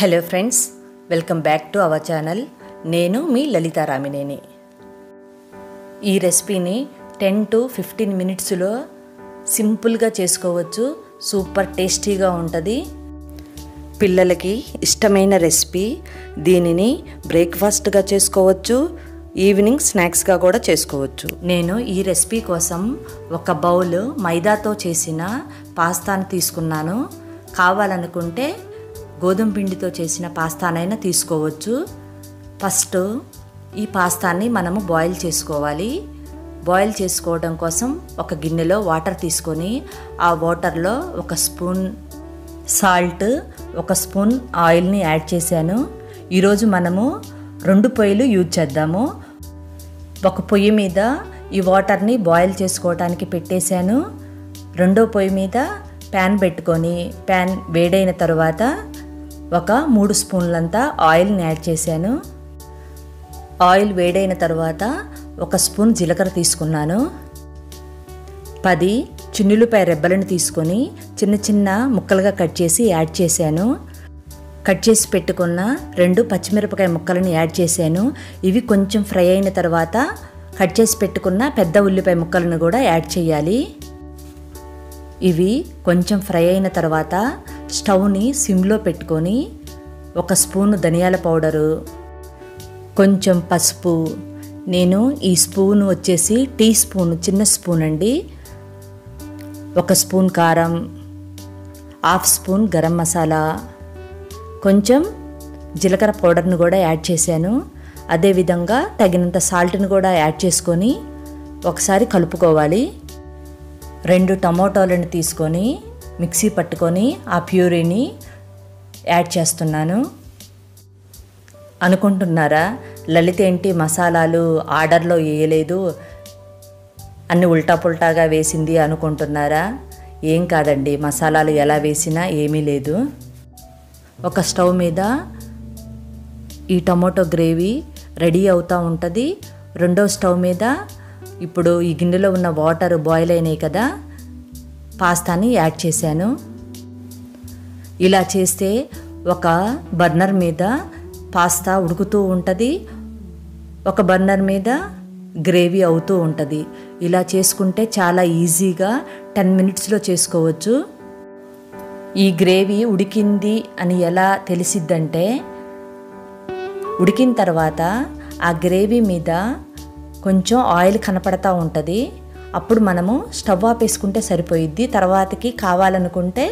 Hello friends, welcome back to our channel. నేను మీ లలితా రామినేని. ఈ రెసిపీని 10 to 15 మినిట్స్లో సింపుల్గా చేసుకోవచ్చు. సూపర్ టేస్టీగా ఉంటుంది. పిల్లలకి ఇష్టమైన రెసిపీ. దీనిని బ్రేక్ఫాస్ట్గా చేసుకోవచ్చు, ఈవినింగ్ స్నాక్స్గా కూడా చేసుకోవచ్చు. నేను ఈ రెసిపీ కోసం ఒక బౌల్ మైదాతో చేసిన పాస్తాను తీసుకున్నాను. కావాలనుకుంటే గోధుమ పిండితో చేసిన పాస్తానైనా తీసుకోవచ్చు. ఫస్ట్ ఈ పాస్తాని మనము బాయిల్ చేసుకోవాలి. బాయిల్ చేసుకోవడం కోసం ఒక గిన్నెలో వాటర్ తీసుకొని ఆ వాటర్లో ఒక స్పూన్ సాల్ట్, ఒక స్పూన్ ఆయిల్ని యాడ్ చేశాను. ఈరోజు మనము 2 పొయ్యిలు యూజ్ చేద్దాము. ఒక పొయ్యి మీద ఈ వాటర్ని బాయిల్ చేసుకోవడానికి పెట్టేశాను. రెండో పొయ్యి మీద ప్యాన్ పెట్టుకొని ప్యాన్ వేడైన తర్వాత ఒక 3 స్పూన్లంతా ఆయిల్ని యాడ్ చేశాను. ఆయిల్ వేడైన తర్వాత ఒక స్పూన్ జీలకర్ర తీసుకున్నాను. 10 చిన్నులపాయ రెబ్బలను తీసుకొని చిన్న చిన్న ముక్కలుగా కట్ చేసి యాడ్ చేశాను. కట్ చేసి పెట్టుకున్న 2 పచ్చిమిరపకాయ ముక్కలను యాడ్ చేశాను. ఇవి కొంచెం ఫ్రై అయిన తర్వాత కట్ చేసి పెట్టుకున్న పెద్ద ఉల్లిపాయ ముక్కలను కూడా యాడ్ చేయాలి. ఇవి కొంచెం ఫ్రై అయిన తర్వాత స్టవ్ని సిమ్లో పెట్టుకొని ఒక స్పూన్ ధనియాల పౌడరు, కొంచెం పసుపు, నేను ఈ స్పూన్ వచ్చేసి టీ స్పూన్, చిన్న స్పూన్ అండి, 1 స్పూన్ కారం, 1/2 స్పూన్ గరం మసాలా, కొంచెం జీలకర్ర పౌడర్ను కూడా యాడ్ చేశాను. అదేవిధంగా తగినంత సాల్ట్ని కూడా యాడ్ చేసుకొని ఒకసారి కలుపుకోవాలి. 2 టమోటాలను తీసుకొని మిక్సీ పట్టుకొని ఆ ప్యూరీని యాడ్ చేస్తున్నాను. అనుకుంటున్నారా, లలిత ఏంటి మసాలాలు ఆర్డర్లో వేయలేదు, అన్ని ఉల్టా పుల్టాగా వేసింది అనుకుంటున్నారా? ఏం కాదండి, మసాలాలు ఎలా వేసినా ఏమీ లేదు. ఒక స్టవ్ మీద ఈ టమోటో గ్రేవీ రెడీ అవుతూ ఉంటుంది. రెండో స్టవ్ మీద ఇప్పుడు ఈ గిన్నెలో ఉన్న వాటర్ బాయిల్ అయినాయి కదా, పాస్తాని యాడ్ చేశాను. ఇలా చేస్తే ఒక బర్నర్ మీద పాస్తా ఉడుకుతూ ఉంటుంది, ఒక బర్నర్ మీద గ్రేవీ అవుతూ ఉంటుంది. ఇలా చేసుకుంటే చాలా ఈజీగా 10 మినిట్స్లో చేసుకోవచ్చు. ఈ గ్రేవీ ఉడికింది అని ఎలా తెలిసిద్దంటే, ఉడికిన తర్వాత ఆ గ్రేవీ మీద కొంచెం ఆయిల్ కనపడతా ఉంటుంది. అప్పుడు మనము స్టవ్ ఆపేసుకుంటే సరిపోయిద్ది. తర్వాతకి కావాలనుకుంటే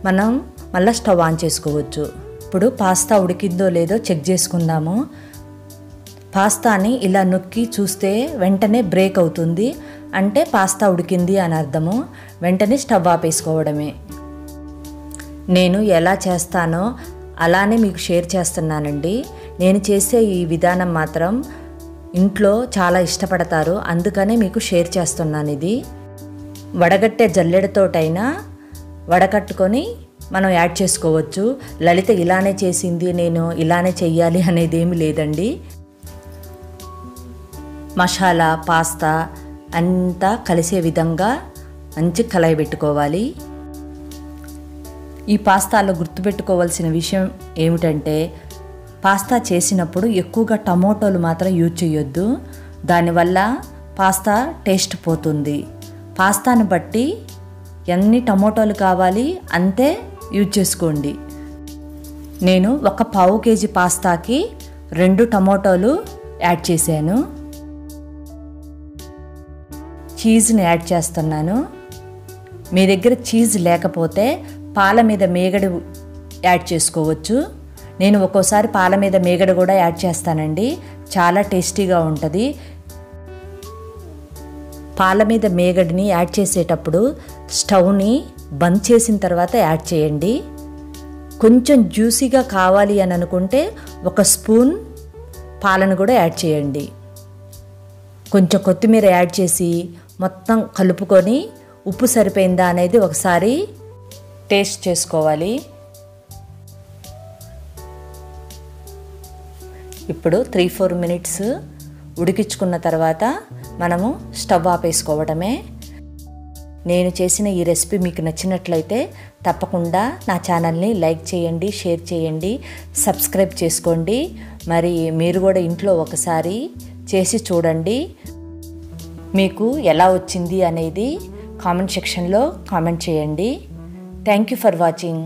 మనం మళ్ళీ స్టవ్ ఆన్ చేసుకోవచ్చు. ఇప్పుడు పాస్తా ఉడికిందో లేదో చెక్ చేసుకుందాము. పాస్తాని ఇలా నొక్కి చూస్తే వెంటనే బ్రేక్ అవుతుంది, అంటే పాస్తా ఉడికింది అని అర్థము. వెంటనే స్టవ్ ఆపేసుకోవడమే. నేను ఎలా చేస్తానో అలానే మీకు షేర్ చేస్తున్నానండి. నేను చేసే ఈ విధానం మాత్రం ఇంట్లో చాలా ఇష్టపడతారు, అందుకనే మీకు షేర్ చేస్తున్నాను. ఇది వడగట్టే జల్లెడతోటైనా వడకట్టుకొని మనం యాడ్ చేసుకోవచ్చు. లలిత ఇలానే చేసింది, నేను ఇలానే చెయ్యాలి అనేది ఏమి లేదండి. మసాలా, పాస్తా అంతా కలిసే విధంగా మంచి కలయి పెట్టుకోవాలి. ఈ పాస్తాలో గుర్తుపెట్టుకోవాల్సిన విషయం ఏమిటంటే, పాస్తా చేసినప్పుడు ఎక్కువగా టమోటాలు మాత్రం యూజ్ చేయొద్దు. దానివల్ల పాస్తా టేస్ట్ పోతుంది. పాస్తాను బట్టి ఎన్ని టమోటాలు కావాలి అంతే యూజ్ చేసుకోండి. నేను ఒక 1/2 కేజీ పాస్తాకి 2 టమోటాలు యాడ్ చేశాను. చీజ్ని యాడ్ చేస్తున్నాను. మీ దగ్గర చీజ్ లేకపోతే పాల మీద మేగడ యాడ్ చేసుకోవచ్చు. నేను ఒక్కోసారి పాల మీద మేగడ కూడా యాడ్ చేస్తానండి, చాలా టేస్టీగా ఉంటుంది. పాల మీద మేగడిని యాడ్ చేసేటప్పుడు స్టవ్ని బంద్ చేసిన తర్వాత యాడ్ చేయండి. కొంచెం జ్యూసీగా కావాలి అని అనుకుంటే 1 స్పూన్ పాలను కూడా యాడ్ చేయండి. కొంచెం కొత్తిమీర యాడ్ చేసి మొత్తం కలుపుకొని ఉప్పు సరిపోయిందా అనేది ఒకసారి టేస్ట్ చేసుకోవాలి. ఇప్పుడు 3-4 మినిట్స్ ఉడికించుకున్న తర్వాత మనము స్టవ్ ఆపేసుకోవడమే. నేను చేసిన ఈ రెసిపీ మీకు నచ్చినట్లయితే తప్పకుండా నా ఛానల్ని లైక్ చేయండి, షేర్ చేయండి, సబ్స్క్రైబ్ చేసుకోండి. మరి మీరు కూడా ఇంట్లో ఒకసారి చేసి చూడండి. మీకు ఎలా వచ్చింది అనేది కామెంట్ సెక్షన్లో కామెంట్ చేయండి. Thank you for watching.